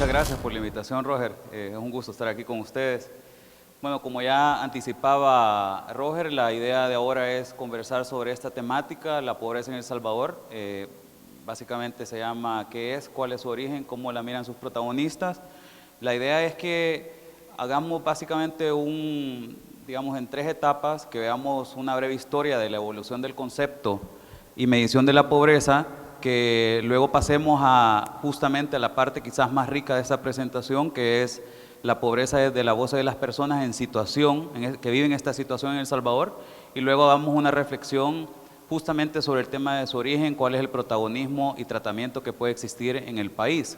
Muchas gracias por la invitación, Roger. Es un gusto estar aquí con ustedes. Bueno, como ya anticipaba Roger, la idea de ahora es conversar sobre esta temática, la pobreza en El Salvador. Básicamente se llama ¿qué es? ¿Cuál es su origen? ¿Cómo la miran sus protagonistas? La idea es que hagamos básicamente digamos, en 3 etapas, que veamos una breve historia de la evolución del concepto y medición de la pobreza, que luego pasemos justamente a la parte quizás más rica de esta presentación, que es la pobreza desde la voz de las personas en situación, que viven esta situación en El Salvador, y luego damos una reflexión justamente sobre el tema de su origen, cuál es el protagonismo y tratamiento que puede existir en el país.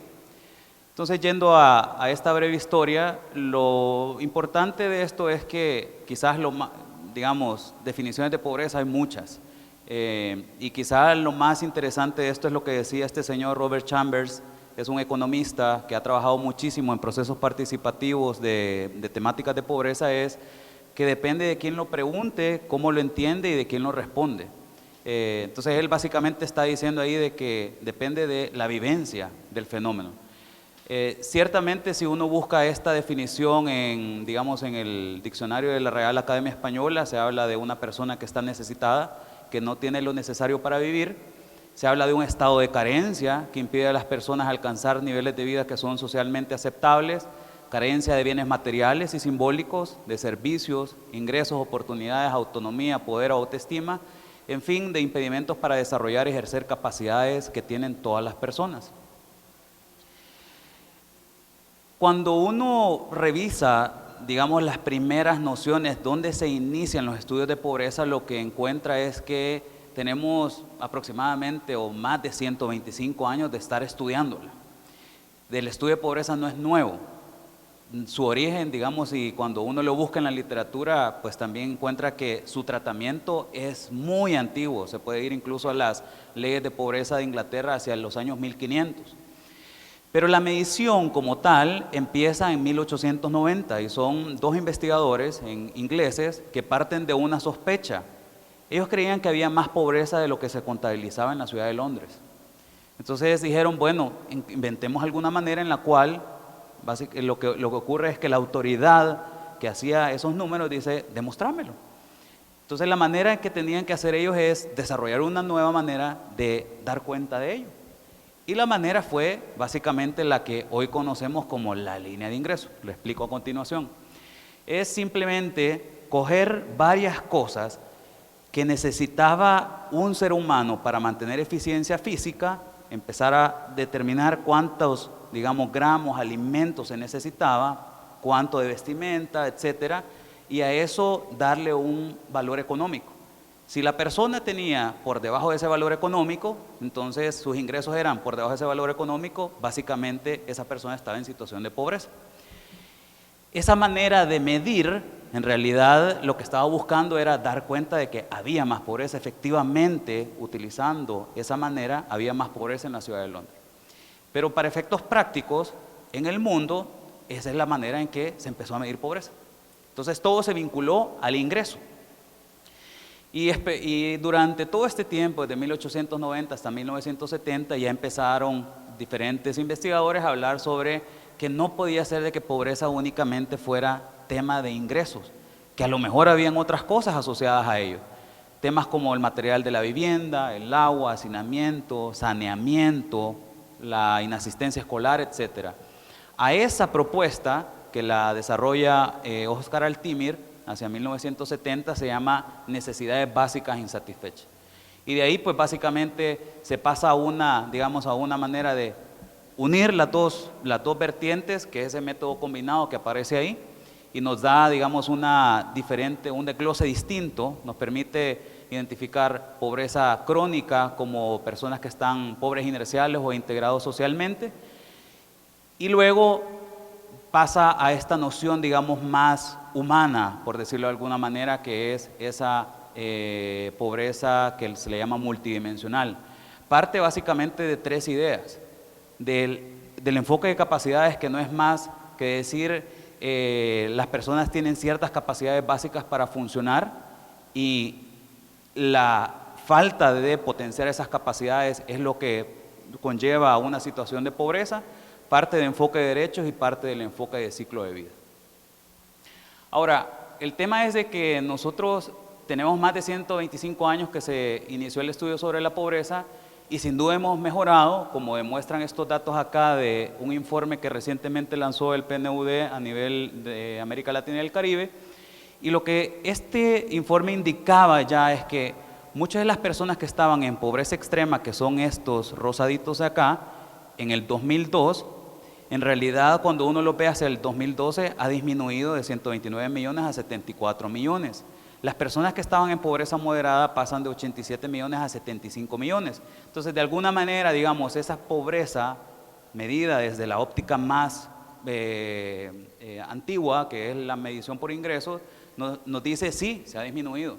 Entonces, yendo a esta breve historia, lo importante de esto es que quizás digamos, definiciones de pobreza hay muchas. Y quizás lo más interesante de esto es lo que decía este señor Robert Chambers, es un economista que ha trabajado muchísimo en procesos participativos de temáticas de pobreza, es que depende de quién lo pregunte, cómo lo entiende y de quién lo responde. Entonces él básicamente está diciendo ahí de que depende de la vivencia del fenómeno. Ciertamente si uno busca esta definición digamos, en el diccionario de la Real Academia Española, se habla de una persona que está necesitada, que no tiene lo necesario para vivir. Se habla de un estado de carencia que impide a las personas alcanzar niveles de vida que son socialmente aceptables, carencia de bienes materiales y simbólicos, de servicios, ingresos, oportunidades, autonomía, poder o autoestima, en fin, de impedimentos para desarrollar y ejercer capacidades que tienen todas las personas. Cuando uno revisa, digamos, las primeras nociones donde se inician los estudios de pobreza, lo que encuentra es que tenemos aproximadamente o más de 125 años de estar estudiándola. El estudio de pobreza no es nuevo. Su origen, digamos, y cuando uno lo busca en la literatura, pues también encuentra que su tratamiento es muy antiguo. Se puede ir incluso a las leyes de pobreza de Inglaterra hacia los años 1500. Pero la medición como tal empieza en 1890 y son 2 investigadores ingleses que parten de una sospecha. Ellos creían que había más pobreza de lo que se contabilizaba en la ciudad de Londres. Entonces dijeron, bueno, inventemos alguna manera en la cual lo que ocurre es que la autoridad que hacía esos números dice, demostrámelo. Entonces la manera en que tenían que hacer ellos es desarrollar una nueva manera de dar cuenta de ello. Y la manera fue básicamente la que hoy conocemos como la línea de ingreso. Lo explico a continuación. Es simplemente coger varias cosas que necesitaba un ser humano para mantener eficiencia física, empezar a determinar cuántos, digamos, gramos, alimentos se necesitaba, cuánto de vestimenta, etcétera, y a eso darle un valor económico. Si la persona tenía por debajo de ese valor económico, entonces sus ingresos eran por debajo de ese valor económico, básicamente esa persona estaba en situación de pobreza. Esa manera de medir, en realidad lo que estaba buscando era dar cuenta de que había más pobreza. Efectivamente, utilizando esa manera, había más pobreza en la ciudad de Londres. Pero para efectos prácticos, en el mundo, esa es la manera en que se empezó a medir pobreza. Entonces todo se vinculó al ingreso. Y durante todo este tiempo, desde 1890 hasta 1970, ya empezaron diferentes investigadores a hablar sobre que no podía ser de que pobreza únicamente fuera tema de ingresos, que a lo mejor habían otras cosas asociadas a ello. Temas como el material de la vivienda, el agua, hacinamiento, saneamiento, la inasistencia escolar, etc. A esa propuesta que la desarrolla Oscar Altimir, hacia 1970, se llama necesidades básicas insatisfechas. Y de ahí pues básicamente se pasa digamos, a una manera de unir las dos vertientes, que es ese método combinado que aparece ahí, y nos da, digamos, un desglose distinto, nos permite identificar pobreza crónica como personas que están pobres inerciales o integrados socialmente, y luego pasa a esta noción, digamos, más humana, por decirlo de alguna manera, que es esa pobreza que se le llama multidimensional. Parte básicamente de 3 ideas. Del enfoque de capacidades, que no es más que decir las personas tienen ciertas capacidades básicas para funcionar y la falta de potenciar esas capacidades es lo que conlleva a una situación de pobreza. parte de enfoque de derechos y parte del enfoque de ciclo de vida. Ahora, el tema es de que nosotros tenemos más de 125 años que se inició el estudio sobre la pobreza y sin duda hemos mejorado, como demuestran estos datos acá de un informe que recientemente lanzó el PNUD a nivel de América Latina y el Caribe. Y lo que este informe indicaba ya es que muchas de las personas que estaban en pobreza extrema, que son estos rosaditos de acá, en el 2002, en realidad cuando uno lo ve hacia el 2012 ha disminuido de 129 millones a 74 millones. Las personas que estaban en pobreza moderada pasan de 87 millones a 75 millones. Entonces, de alguna manera, digamos, esa pobreza medida desde la óptica más antigua, que es la medición por ingresos, nos dice sí, se ha disminuido,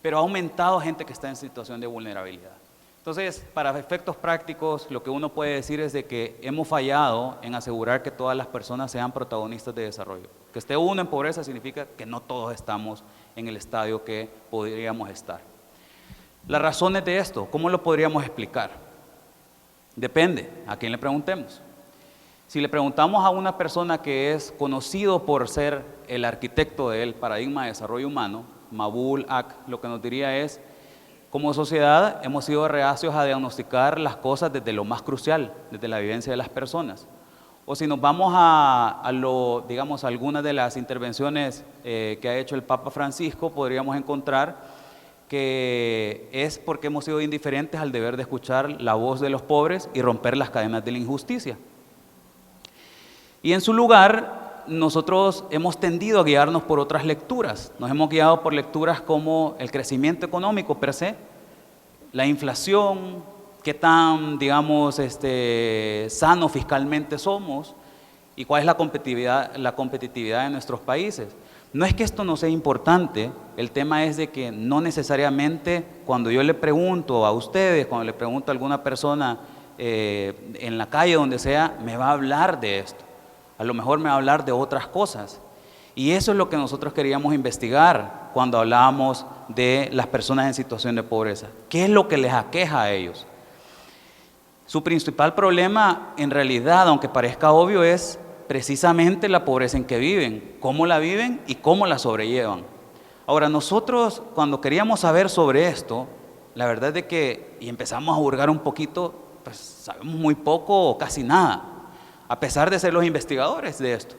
pero ha aumentado gente que está en situación de vulnerabilidad. Entonces, para efectos prácticos, lo que uno puede decir es de que hemos fallado en asegurar que todas las personas sean protagonistas de desarrollo. Que esté uno en pobreza significa que no todos estamos en el estadio que podríamos estar. Las razones de esto, ¿cómo lo podríamos explicar? Depende a quién le preguntemos. Si le preguntamos a una persona que es conocido por ser el arquitecto del paradigma de desarrollo humano, Mabul Ak, lo que nos diría es: como sociedad hemos sido reacios a diagnosticar las cosas desde lo más crucial, desde la vivencia de las personas. O si nos vamos digamos, a algunas de las intervenciones que ha hecho el Papa Francisco, podríamos encontrar que es porque hemos sido indiferentes al deber de escuchar la voz de los pobres y romper las cadenas de la injusticia. Y en su lugar, nosotros hemos tendido a guiarnos por otras lecturas. Nos hemos guiado por lecturas como el crecimiento económico per se, la inflación, qué tan, digamos, sano fiscalmente somos y cuál es la competitividad de nuestros países. No es que esto no sea importante, el tema es de que no necesariamente cuando yo le pregunto a ustedes, cuando le pregunto a alguna persona en la calle, donde sea, me va a hablar de esto. A lo mejor me va a hablar de otras cosas. Y eso es lo que nosotros queríamos investigar cuando hablábamos de las personas en situación de pobreza. ¿Qué es lo que les aqueja a ellos? Su principal problema, en realidad, aunque parezca obvio, es precisamente la pobreza en que viven, cómo la viven y cómo la sobrellevan. Ahora, nosotros cuando queríamos saber sobre esto, la verdad es de que, y empezamos a hurgar un poquito, pues sabemos muy poco o casi nada, a pesar de ser los investigadores de esto.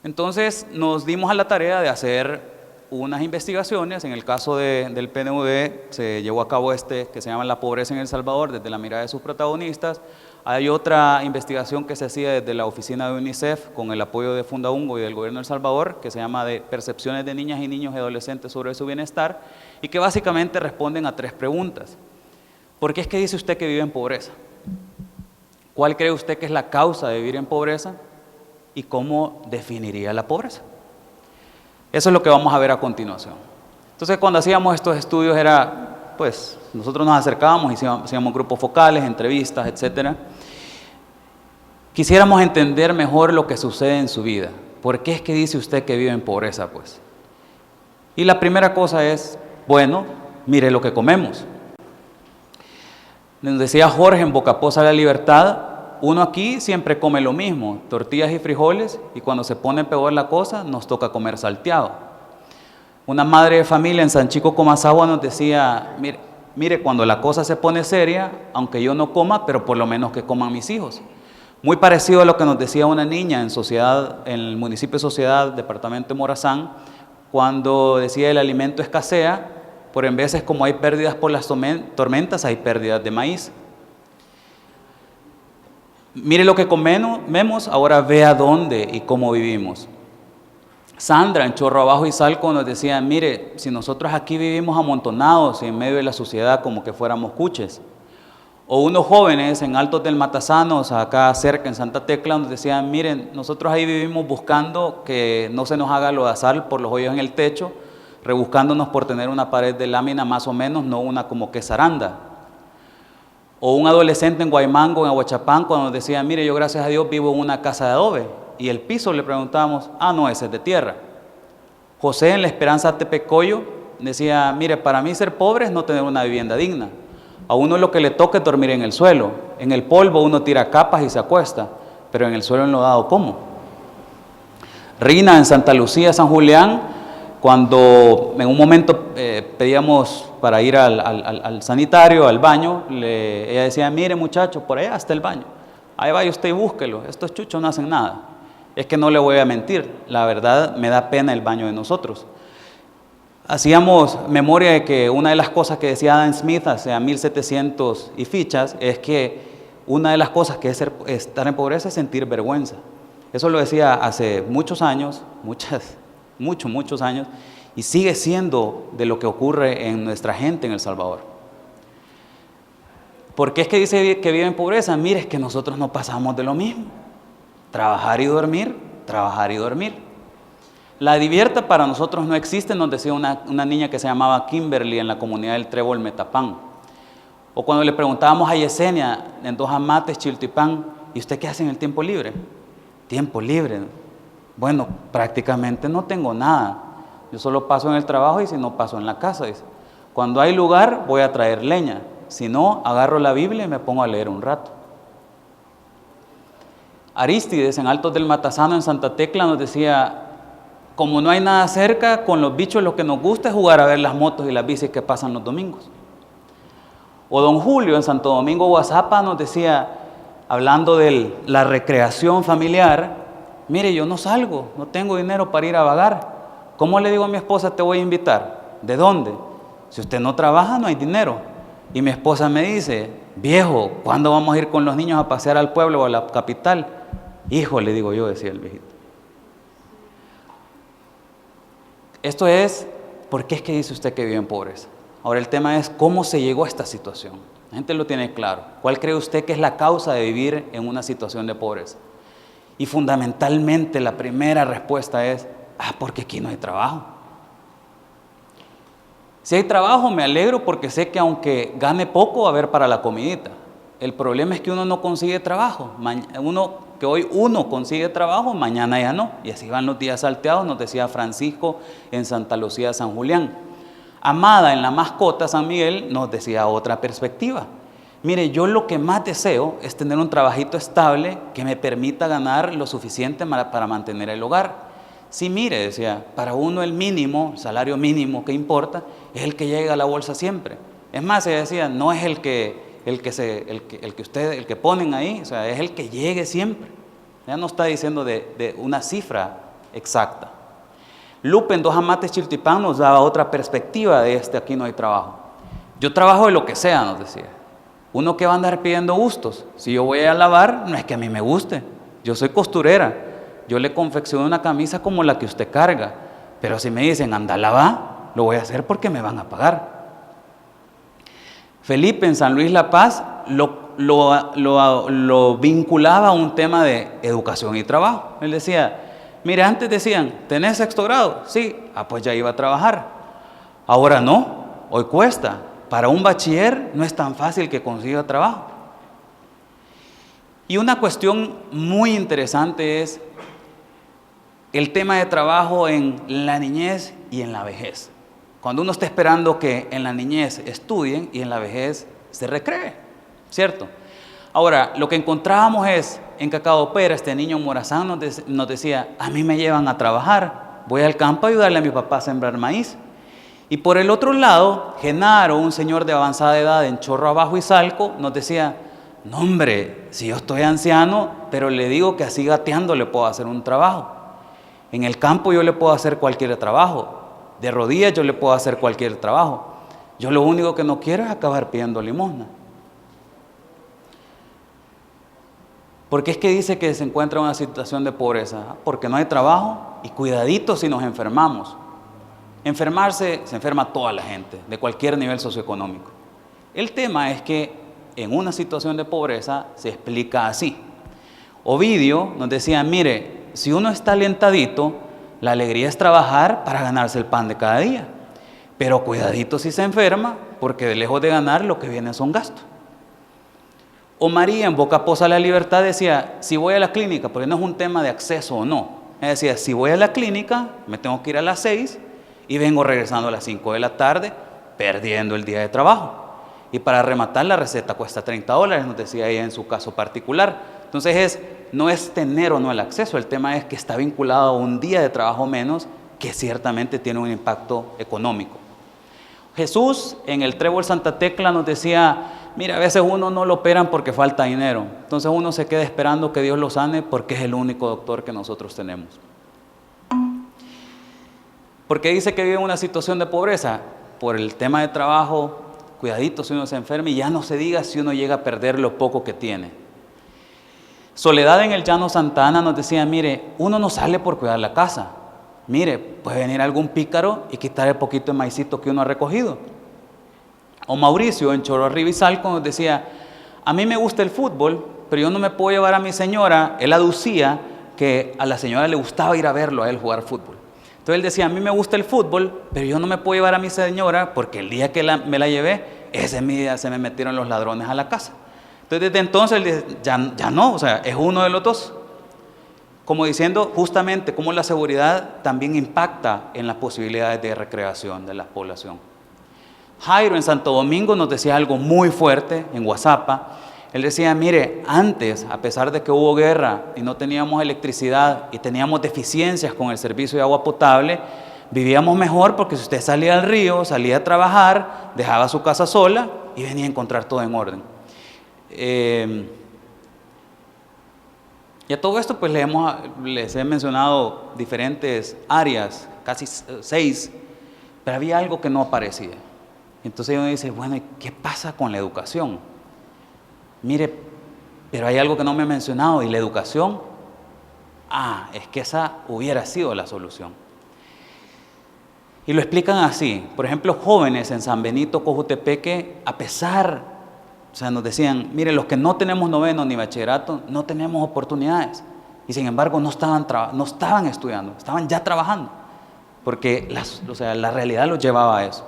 Entonces nos dimos a la tarea de hacer unas investigaciones. En el caso del PNUD se llevó a cabo que se llama La pobreza en El Salvador desde la mirada de sus protagonistas. Hay otra investigación que se hacía desde la oficina de UNICEF con el apoyo de Fundaungo y del gobierno de El Salvador, que se llama de Percepciones de niñas y niños y adolescentes sobre su bienestar, y que básicamente responden a 3 preguntas. ¿Por qué es que dice usted que vive en pobreza? ¿Cuál cree usted que es la causa de vivir en pobreza? ¿Y cómo definiría la pobreza? Eso es lo que vamos a ver a continuación. Entonces, cuando hacíamos estos estudios pues nosotros nos acercábamos y hacíamos grupos focales, entrevistas, etcétera. Quisiéramos entender mejor lo que sucede en su vida. ¿Por qué es que dice usted que vive en pobreza, pues? Y la primera cosa es, bueno, mire lo que comemos. Nos decía Jorge en Bocaposa de la Libertad, uno aquí siempre come lo mismo, tortillas y frijoles, y cuando se pone peor la cosa, nos toca comer salteado. Una madre de familia en San Chico Comasagua nos decía, mire, cuando la cosa se pone seria, aunque yo no coma, pero por lo menos que coman mis hijos. Muy parecido a lo que nos decía una niña en el municipio de Sociedad, departamento de Morazán, cuando decía el alimento escasea, pero en veces como hay pérdidas por las tormentas, hay pérdidas de maíz. Mire lo que comemos, ahora vea dónde y cómo vivimos. Sandra en Chorro Abajo y Salco nos decía, mire, si nosotros aquí vivimos amontonados y en medio de la sociedad como que fuéramos cuches. O unos jóvenes en Altos del Matasanos, acá cerca en Santa Tecla, nos decían, miren, nosotros ahí vivimos buscando que no se nos haga lodazal por los hoyos en el techo, rebuscándonos por tener una pared de lámina más o menos, no una como que zaranda. O un adolescente en Guaymango, en Aguachapán, cuando nos decía, mire, yo gracias a Dios vivo en una casa de adobe, y el piso le preguntábamos, no, ese es de tierra. José en La Esperanza Tepecoyo decía, mire, para mí ser pobre es no tener una vivienda digna. A uno lo que le toca es dormir en el suelo. En el polvo uno tira capas y se acuesta, pero en el suelo enlodado, ¿cómo? Rina, en Santa Lucía, San Julián, cuando en un momento pedíamos para ir al sanitario, al baño, ella decía, mire muchacho, por allá está el baño, ahí vaya usted y búsquelo, estos chuchos no hacen nada. Es que no le voy a mentir, la verdad me da pena el baño de nosotros. Hacíamos memoria de que una de las cosas que decía Adam Smith hace 1700 y fichas es que una de las cosas que es estar en pobreza es sentir vergüenza. Eso lo decía hace muchos años, muchos años, y sigue siendo de lo que ocurre en nuestra gente en El Salvador. ¿Por qué es que dice que vive en pobreza? Mire, es que nosotros no pasamos de lo mismo. Trabajar y dormir, trabajar y dormir. La divierta para nosotros no existe, nos decía una niña que se llamaba Kimberly en la comunidad del Trébol Metapán. O cuando le preguntábamos a Yesenia en Dos Amates, Chiltipán, ¿y usted qué hace en el tiempo libre? Tiempo libre. Bueno, prácticamente no tengo nada. Yo solo paso en el trabajo y si no paso en la casa, dice. Cuando hay lugar voy a traer leña. Si no, agarro la Biblia y me pongo a leer un rato. Arístides en Altos del Matasano en Santa Tecla nos decía, como no hay nada cerca, con los bichos lo que nos gusta es jugar a ver las motos y las bicis que pasan los domingos. O don Julio en Santo Domingo, Guazapa, nos decía, hablando de la recreación familiar, mire, yo no salgo, no tengo dinero para ir a vagar. ¿Cómo le digo a mi esposa, te voy a invitar? ¿De dónde? Si usted no trabaja, no hay dinero. Y mi esposa me dice, viejo, ¿cuándo vamos a ir con los niños a pasear al pueblo o a la capital? Hijo, le digo yo, decía el viejito. Esto es, ¿por qué es que dice usted que vive en pobreza? Ahora el tema es, ¿cómo se llegó a esta situación? La gente lo tiene claro. ¿Cuál cree usted que es la causa de vivir en una situación de pobreza? Y fundamentalmente la primera respuesta es, porque aquí no hay trabajo. Si hay trabajo me alegro porque sé que aunque gane poco va a haber para la comidita. El problema es que uno no consigue trabajo. Hoy uno consigue trabajo, mañana ya no. Y así van los días salteados, nos decía Francisco en Santa Lucía, San Julián. Amada en la mascota San Miguel nos decía otra perspectiva. Mire, yo lo que más deseo es tener un trabajito estable que me permita ganar lo suficiente para mantener el hogar. Sí, mire, decía, para uno el mínimo, el salario mínimo que importa, es el que llega a la bolsa siempre. Es más, ella decía, no es el que ponen ahí, o sea, es el que llegue siempre. Ya no está diciendo de una cifra exacta. Lupe en Dos Amates, Chiltipán nos daba otra perspectiva de aquí no hay trabajo. Yo trabajo de lo que sea, nos decía. Uno que va a andar pidiendo gustos. Si yo voy a lavar, no es que a mí me guste. Yo soy costurera. Yo le confecciono una camisa como la que usted carga. Pero si me dicen, anda a lavar, lo voy a hacer porque me van a pagar. Felipe en San Luis La Paz lo vinculaba a un tema de educación y trabajo. Él decía, mire, antes decían, ¿tenés sexto grado? Sí, pues ya iba a trabajar. Ahora no, hoy cuesta. Para un bachiller no es tan fácil que consiga trabajo. Y una cuestión muy interesante es el tema de trabajo en la niñez y en la vejez. Cuando uno está esperando que en la niñez estudien y en la vejez se recree, ¿cierto? Ahora, lo que encontrábamos es, en Cacao Pera, este niño Morazán nos decía, a mí me llevan a trabajar, voy al campo a ayudarle a mi papá a sembrar maíz. Y por el otro lado, Genaro, un señor de avanzada edad en Chorro Abajo y Salco, nos decía, no hombre, si yo estoy anciano, pero le digo que así gateando le puedo hacer un trabajo. En el campo yo le puedo hacer cualquier trabajo. De rodillas yo le puedo hacer cualquier trabajo. Yo lo único que no quiero es acabar pidiendo limosna. ¿Por qué es que dice que se encuentra en una situación de pobreza? Porque no hay trabajo y cuidadito si nos enfermamos. Enfermarse, se enferma toda la gente, de cualquier nivel socioeconómico. El tema es que en una situación de pobreza se explica así. Ovidio nos decía, mire, si uno está alentadito, la alegría es trabajar para ganarse el pan de cada día. Pero cuidadito si se enferma, porque de lejos de ganar lo que viene son gastos. O María en Boca Poza la Libertad decía, si voy a la clínica, porque no es un tema de acceso o no. Ella decía, si voy a la clínica, me tengo que ir a las 6 y vengo regresando a las 5 de la tarde, perdiendo el día de trabajo. y para rematar la receta cuesta $30, nos decía ella en su caso particular. Entonces no es tener o no el acceso, el tema es que está vinculado a un día de trabajo menos que ciertamente tiene un impacto económico. Jesús en el Trébol Santa Tecla nos decía, mira, a veces uno no lo operan porque falta dinero, entonces uno se queda esperando que Dios lo sane porque es el único doctor que nosotros tenemos. ¿Por qué dice que vive en una situación de pobreza? Por el tema de trabajo, cuidadito si uno se enferma y ya no se diga si uno llega a perder lo poco que tiene. Soledad en el Llano Santa Ana nos decía, mire, uno no sale por cuidar la casa. Mire, puede venir algún pícaro y quitar el poquito de maicito que uno ha recogido. O Mauricio en Chorro y Salco nos decía, a mí me gusta el fútbol, pero yo no me puedo llevar a mi señora. Él aducía que a la señora le gustaba ir a verlo a él jugar fútbol. Entonces él decía, a mí me gusta el fútbol, pero yo no me puedo llevar a mi señora porque el día que me la llevé, ese día se me metieron los ladrones a la casa. Entonces desde entonces él dice, ya no, o sea, es uno de los dos. Como diciendo justamente cómo la seguridad también impacta en las posibilidades de recreación de la población. Jairo en Santo Domingo nos decía algo muy fuerte en WhatsApp. Él decía, mire, antes, a pesar de que hubo guerra y no teníamos electricidad y teníamos deficiencias con el servicio de agua potable, vivíamos mejor porque si usted salía al río, salía a trabajar, dejaba su casa sola y venía a encontrar todo en orden. Y a todo esto pues les he mencionado diferentes áreas, casi 6, pero había algo que no aparecía. Entonces uno dice, bueno, ¿y qué pasa con la educación? Mire, pero hay algo que no me he mencionado, y la educación, es que esa hubiera sido la solución. Y lo explican así, por ejemplo, jóvenes en San Benito, Cojutepeque, a pesar, o sea, nos decían, mire, los que no tenemos noveno ni bachillerato, no tenemos oportunidades. Y sin embargo no estaban estudiando, estaban ya trabajando, porque la realidad los llevaba a eso.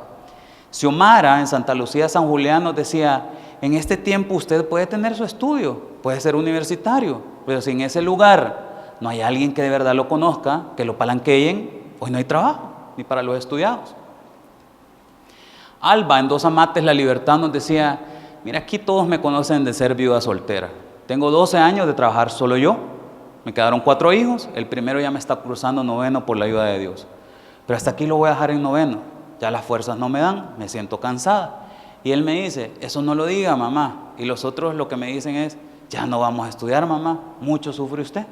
Xiomara en Santa Lucía, San Julián nos decía, en este tiempo usted puede tener su estudio, puede ser universitario, pero si en ese lugar no hay alguien que de verdad lo conozca, que lo palanqueen, hoy no hay trabajo, ni para los estudiados. Alba en Dos Amates, La Libertad nos decía, mira, aquí todos me conocen de ser viuda soltera. Tengo 12 años de trabajar solo yo, me quedaron 4 hijos, el primero ya me está cruzando noveno por la ayuda de Dios. Pero hasta aquí lo voy a dejar en noveno, ya las fuerzas no me dan, me siento cansada. Y él me dice, eso no lo diga mamá. Y los otros lo que me dicen es, ya no vamos a estudiar mamá, mucho sufre usted.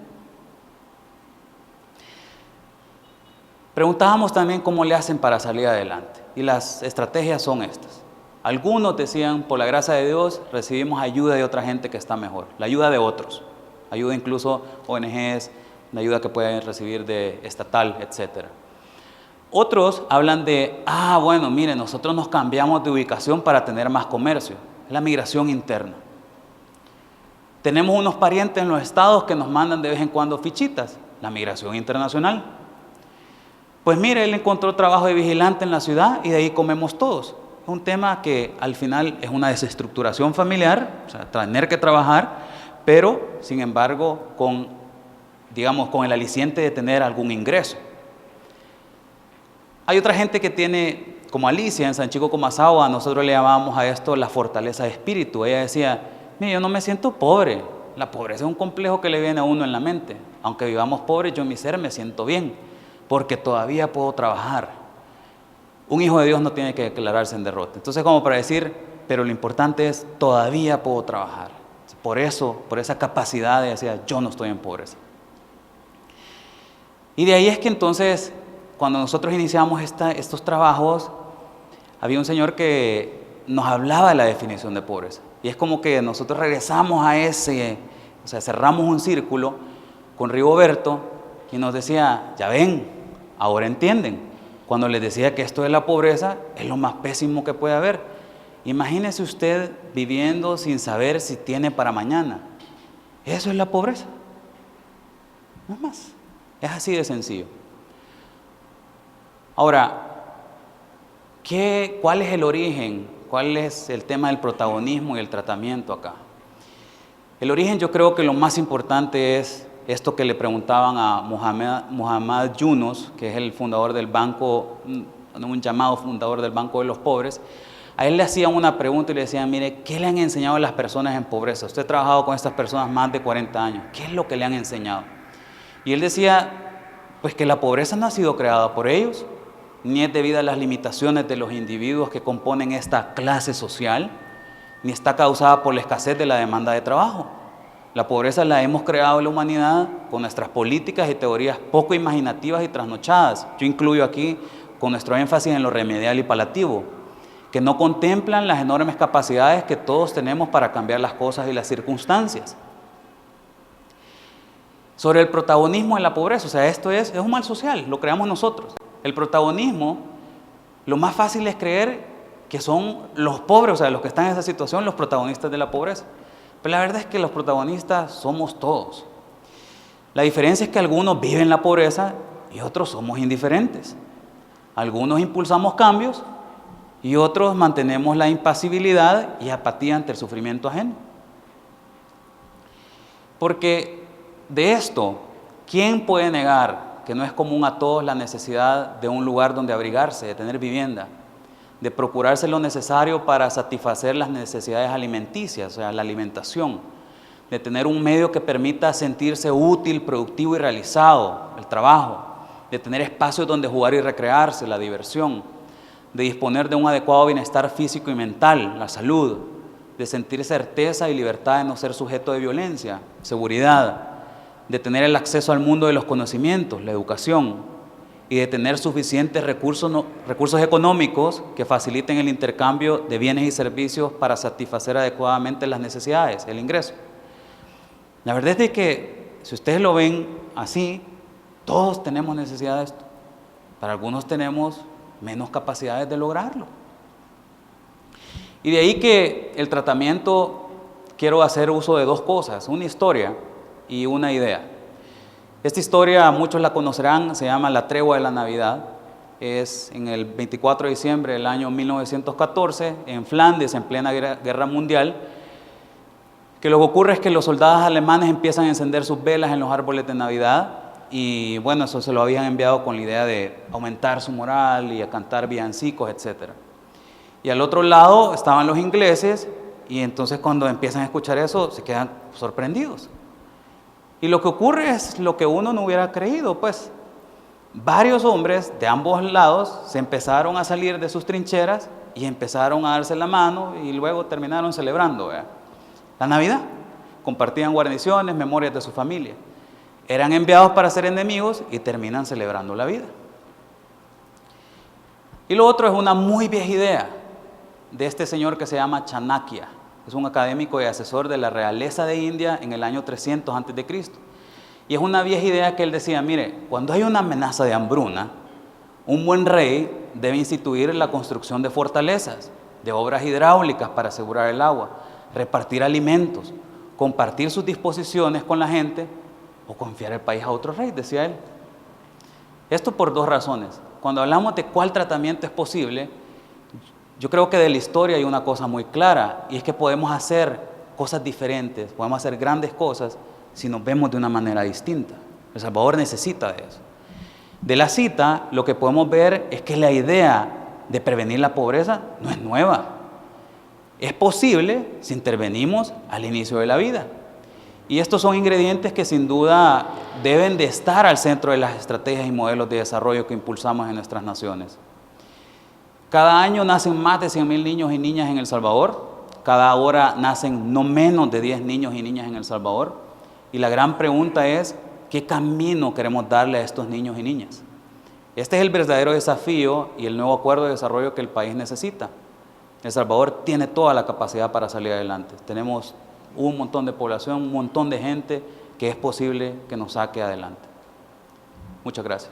Preguntábamos también cómo le hacen para salir adelante. Y las estrategias son estas. Algunos decían, por la gracia de Dios, recibimos ayuda de otra gente que está mejor. La ayuda de otros. Ayuda incluso ONGs, la ayuda que pueden recibir de estatal, etc. Otros hablan de, bueno, mire, nosotros nos cambiamos de ubicación para tener más comercio. Es la migración interna. Tenemos unos parientes en los estados que nos mandan de vez en cuando fichitas. La migración internacional. Pues mire, él encontró trabajo de vigilante en la ciudad y de ahí comemos todos. Es un tema que al final es una desestructuración familiar, o sea, tener que trabajar, pero sin embargo con el aliciente de tener algún ingreso. Hay otra gente que tiene, como Alicia en San Chico Comasagua, nosotros le llamábamos a esto la fortaleza de espíritu. Ella decía, mire, yo no me siento pobre, la pobreza es un complejo que le viene a uno en la mente. Aunque vivamos pobres, yo en mi ser me siento bien, porque todavía puedo trabajar. Un hijo de Dios no tiene que declararse en derrota. Entonces, como para decir, pero lo importante es, todavía puedo trabajar. Por eso, por esa capacidad de decir, yo no estoy en pobreza. Y de ahí es que entonces, cuando nosotros iniciamos estos trabajos, había un señor que nos hablaba de la definición de pobreza. Y es como que nosotros regresamos a cerramos un círculo con Rigoberto y nos decía, ya ven, ahora entienden. Cuando les decía que esto de la pobreza es lo más pésimo que puede haber. Imagínese usted viviendo sin saber si tiene para mañana. Eso es la pobreza. No más. Es así de sencillo. Ahora, ¿cuál es el origen? ¿Cuál es el tema del protagonismo y el tratamiento acá? El origen, yo creo que lo más importante es esto que le preguntaban a Muhammad Yunus, que es el fundador del banco, un llamado fundador del Banco de los Pobres. A él le hacían una pregunta y le decían, mire, ¿qué le han enseñado a las personas en pobreza? Usted ha trabajado con estas personas más de 40 años. ¿Qué es lo que le han enseñado? Y él decía, pues que la pobreza no ha sido creada por ellos, ni es debido a las limitaciones de los individuos que componen esta clase social, ni está causada por la escasez de la demanda de trabajo. La pobreza la hemos creado en la humanidad con nuestras políticas y teorías poco imaginativas y trasnochadas. Yo incluyo aquí con nuestro énfasis en lo remedial y palliativo, que no contemplan las enormes capacidades que todos tenemos para cambiar las cosas y las circunstancias. Sobre el protagonismo en la pobreza, o sea, esto es un mal social, lo creamos nosotros. El protagonismo, lo más fácil es creer que son los pobres, o sea, los que están en esa situación, los protagonistas de la pobreza. Pero la verdad es que los protagonistas somos todos. La diferencia es que algunos viven la pobreza y otros somos indiferentes. Algunos impulsamos cambios y otros mantenemos la impasibilidad y apatía ante el sufrimiento ajeno. Porque de esto, ¿quién puede negar que no es común a todos la necesidad de un lugar donde abrigarse, de tener vivienda, de procurarse lo necesario para satisfacer las necesidades alimenticias, o sea, la alimentación, de tener un medio que permita sentirse útil, productivo y realizado, el trabajo, de tener espacios donde jugar y recrearse, la diversión, de disponer de un adecuado bienestar físico y mental, la salud, de sentir certeza y libertad de no ser sujeto de violencia, seguridad, de tener el acceso al mundo de los conocimientos, la educación, y de tener suficientes recursos económicos que faciliten el intercambio de bienes y servicios para satisfacer adecuadamente las necesidades, el ingreso. La verdad es que, si ustedes lo ven así, todos tenemos necesidad de esto. Para algunos tenemos menos capacidades de lograrlo. Y de ahí que el tratamiento, quiero hacer uso de dos cosas, una historia y una idea. Esta historia, muchos la conocerán, se llama La Tregua de la Navidad. Es en el 24 de diciembre del año 1914, en Flandes, en plena guerra mundial, que lo que ocurre es que los soldados alemanes empiezan a encender sus velas en los árboles de Navidad, y bueno, eso se lo habían enviado con la idea de aumentar su moral y a cantar villancicos, etc. Y al otro lado estaban los ingleses, y entonces cuando empiezan a escuchar eso, se quedan sorprendidos. Y lo que ocurre es lo que uno no hubiera creído, pues. Varios hombres de ambos lados se empezaron a salir de sus trincheras y empezaron a darse la mano y luego terminaron celebrando, ¿verdad?, la Navidad. Compartían guarniciones, memorias de su familia. Eran enviados para ser enemigos y terminan celebrando la vida. Y lo otro es una muy vieja idea de este señor que se llama Chanakya. Es un académico y asesor de la realeza de India en el año 300 a.C. Y es una vieja idea que él decía, mire, cuando hay una amenaza de hambruna, un buen rey debe instituir la construcción de fortalezas, de obras hidráulicas para asegurar el agua, repartir alimentos, compartir sus disposiciones con la gente o confiar el país a otro rey, decía él. Esto por dos razones. Cuando hablamos de cuál tratamiento es posible, yo creo que de la historia hay una cosa muy clara, y es que podemos hacer cosas diferentes, podemos hacer grandes cosas si nos vemos de una manera distinta. El Salvador necesita de eso. De la cita, lo que podemos ver es que la idea de prevenir la pobreza no es nueva. Es posible si intervenimos al inicio de la vida. Y estos son ingredientes que sin duda deben de estar al centro de las estrategias y modelos de desarrollo que impulsamos en nuestras naciones. Cada año nacen más de 100,000 niños y niñas en El Salvador. Cada hora nacen no menos de 10 niños y niñas en El Salvador. Y la gran pregunta es, ¿qué camino queremos darle a estos niños y niñas? Este es el verdadero desafío y el nuevo acuerdo de desarrollo que el país necesita. El Salvador tiene toda la capacidad para salir adelante. Tenemos un montón de población, un montón de gente que es posible que nos saque adelante. Muchas gracias.